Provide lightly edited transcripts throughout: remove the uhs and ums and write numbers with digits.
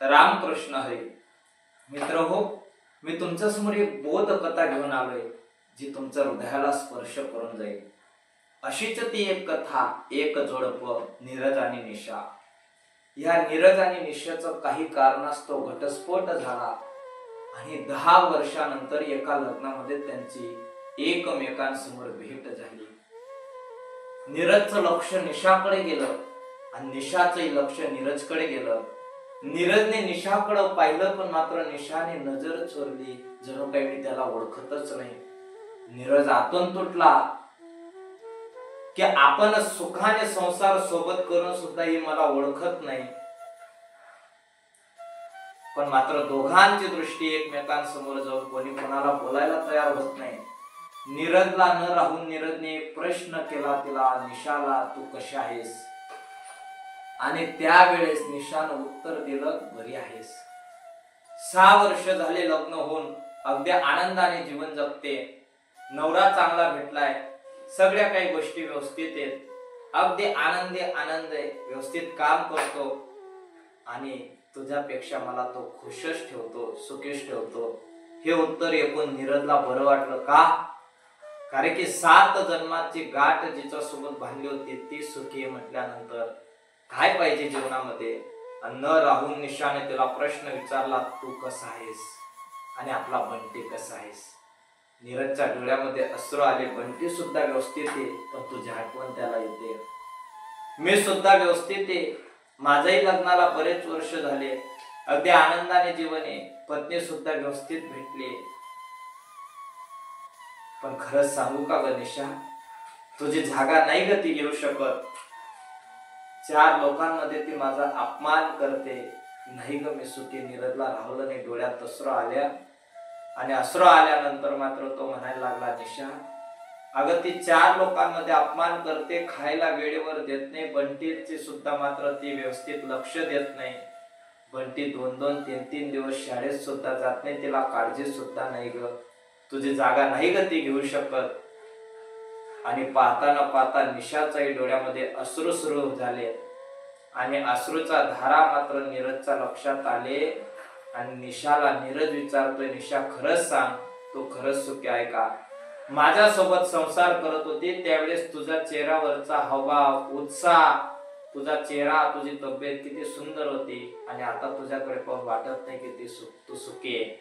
रामकृष्ण हरी. मित्र हो, मी तुमच्या समोर एक बोध कथा घेऊन आलोय जी तुमच्या हृदयाला स्पर्श करून जाईल. अशीच ती एक कथा, एक जोडप, नीरज आणि निशा. या नीरज आणि निशाचं काही कारणास्तव घटस्फोट झाला आणि 10 वर्षानंतर एका लग्नामध्ये त्यांची एकमेकांसमोर भेट झाली. नीरजचं लक्ष निशाकडे गेलं आणि निशाचंही लक्ष नीरजकडे गेलं. नीरजने निशाकडे पाहिलं, पण मात्र निशाने नजर चोरली, जणू काही मी त्याला ओळखतच नाही. नीरज आतून तुटला की आपण सुखाने संसार सोबत करून सुद्धा ही मला ओळखत नाही. पण मात्र दोघांची दृष्टी एकमेकांसमोर जाऊन कोणी कोणाला बोलायला तयार होत नाही. नीरजला न राहून नीरजने एक प्रश्न केला तिला, निशाला, तू कशी आहेस? आणि त्यावेळेस निशानं उत्तर दिलं, बरी आहेस. 6 वर्ष झाले लग्न होऊन, अगदी आनंदाने जीवन जगते. नवरा चांगला भेटलाय, सगळ्या काही गोष्टी व्यवस्थित आहेत, अगदी आनंद आहे, व्यवस्थित काम करतो आणि तुझ्यापेक्षा मला तो खुशच ठेवतो, सुखीच ठेवतो. हे उत्तर ऐकून नीरजला बरं वाटलं. का? कारण की 7 जन्माची गाठ जिच्या सोबत बांधली होती ती सुखी म्हटल्यानंतर काय पाहिजे जीवनामध्ये. न राहून निशाने तिला प्रश्न विचारला, तू कसा आहेस? आणि आपला बंटी कसा आहेस? नीरजच्या डोळ्यामध्ये अश्रू आले. बंटी सुद्धा व्यवस्थित आहे, पण तुझी आठवण त्याला येते. मी सुद्धा व्यवस्थित आहे, माझ्याही लग्नाला बरेच वर्ष झाले, अगदी आनंदाने जीवन आहे, पत्नी सुद्धा व्यवस्थित भेटली. पण खरंच सांगू का ग निशा, तुझी जागा नाही ग ती घेऊ शकत. 4 लोकांमध्ये ती माझा अपमान करते. नाही ग मी सुखी. नीरजला राहवलं नाही, डोळ्यात अश्रू आल्या. आणि अश्रू आल्यानंतर मात्र तो म्हणायला लागला, निशा अगं ती 4 लोकांमध्ये अपमान करते, खायला वेळेवर देत नाही, बंटीची सुद्धा मात्र ती व्यवस्थित लक्ष देत नाही. बंटी 2-2, 3-3 दिवस शाळेत सुद्धा जात नाही, तिला काळजी सुद्धा नाही ग. तुझी जागा नाही ग ती घेऊ शकत. आणि पाहताना पाहता निशाच्याही डोळ्यामध्ये अश्रू सुरू झाले आणि अश्रूचा धारा मात्र नीरजच्या लक्षात आले. आणि निशाला नीरज विचारतोय, निशा खरंच सांग, तू खरंच सुखी आहे का? माझ्यासोबत संसार करत होती त्यावेळेस तुझ्या चेहऱ्यावरचा हावभाव, उत्साह, तुझा चेहरा, तुझी तब्येत किती सुंदर होती आणि आता तुझ्याकडे पाहून वाटत नाही की तू सुखी आहे.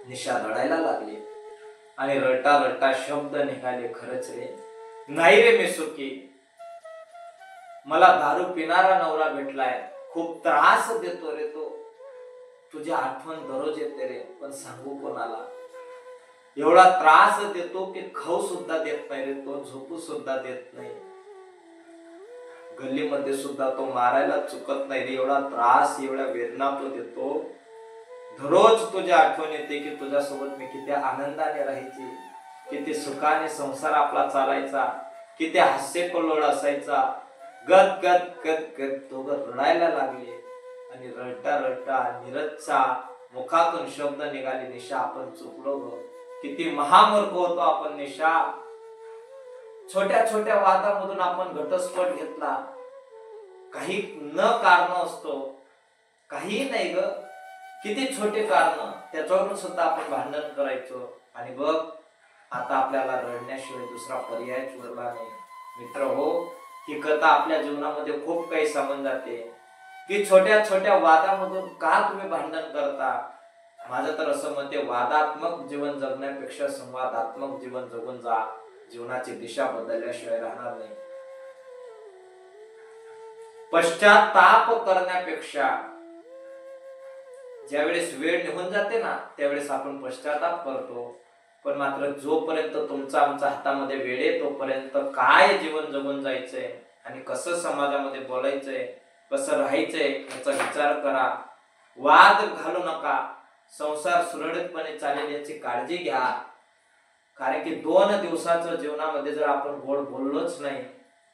निशा रडायला लागली आणि रडता रडता शब्द निघाले, खरंच रे, नाही रे मी सुखी. मला दारू पिणारा नवरा भेटलाय, खूप त्रास देतो रे तो. तुझी आठवण दररोज येते रे, पण सांगू कोणाला. एवढा त्रास देतो की खाऊ सुद्धा देत नाही रे तो, झोपू सुद्धा देत नाही. गल्लीमध्ये सुद्धा तो मारायला चुकत नाही रे. एवढा त्रास, एवढ्या वेदना तो देतो. दररोज तुझी आठवण येते की तुझ्यासोबत मी किती आनंदाने राहायची, किती सुखाने संसार आपला चालायचा, किती हास्य कल्लोळ असायचा. गद गद गद गद तो रडायला लागले. आणि रडता रडता नीरजच्या मुखातून शब्द निघाले, निशा आपण चुकलो ग, किती महामूर्ख होतो आपण निशा. छोट्या छोट्या वादामधून आपण घटस्फोट घेतला, काही न कारण असतो, काही नाही ग, किती छोटे कारण, त्याच्यावरून सुद्धा आपण भांडण करायचो. आणि बघ आता आपल्याला रडण्याशिवाय दुसरा पर्याय उरला नाही. मित्र हो, ही कथा आपल्या जीवनामध्ये खूप काही सांगून जाते की छोट्या छोट्या वादामधून का तुम्ही भांडण करता. माझं तर असं मत आहे, वादात्मक जीवन जगण्यापेक्षा संवादात्मक जीवन जगून जा. जीवनाची दिशा बदलल्याशिवाय राहणार नाही. पश्चाताप करण्यापेक्षा ज्यावेळेस वेळ निघून जाते ना, त्यावेळेस आपण पश्चाताप करतो. पण मात्र जोपर्यंत तुमचा आमच्या हातामध्ये वेळ आहे तोपर्यंत काय जीवन जगून जायचंय आणि कसं समाजामध्ये बोलायचंय, कसं राहायचंय याचा विचार करा. वाद घालू नका. संसार सुरळीतपणे चालेल याची काळजी घ्या. कारण की 2 दिवसाच्या जीवनामध्ये जर आपण गोड बोललोच नाही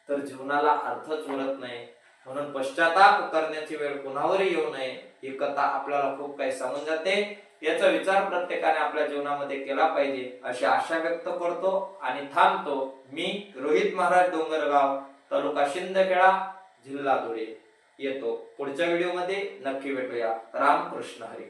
तर जीवनाला अर्थच उरत नाही. म्हणून पश्चाताप करण्याची वेळ कुणावरही येऊ नये. ही कथा आपल्याला खूप काही सांगून जाते. याचा विचार प्रत्येकाने आपल्या जीवनामध्ये केला पाहिजे अशी आशा व्यक्त करतो आणि थांबतो. मी रोहित महाराज, डोंगरगाव, तालुका शिंदखेडा, जिल्हा धुळे. येतो. पुढच्या व्हिडिओमध्ये नक्की भेटूया. रामकृष्ण हरी.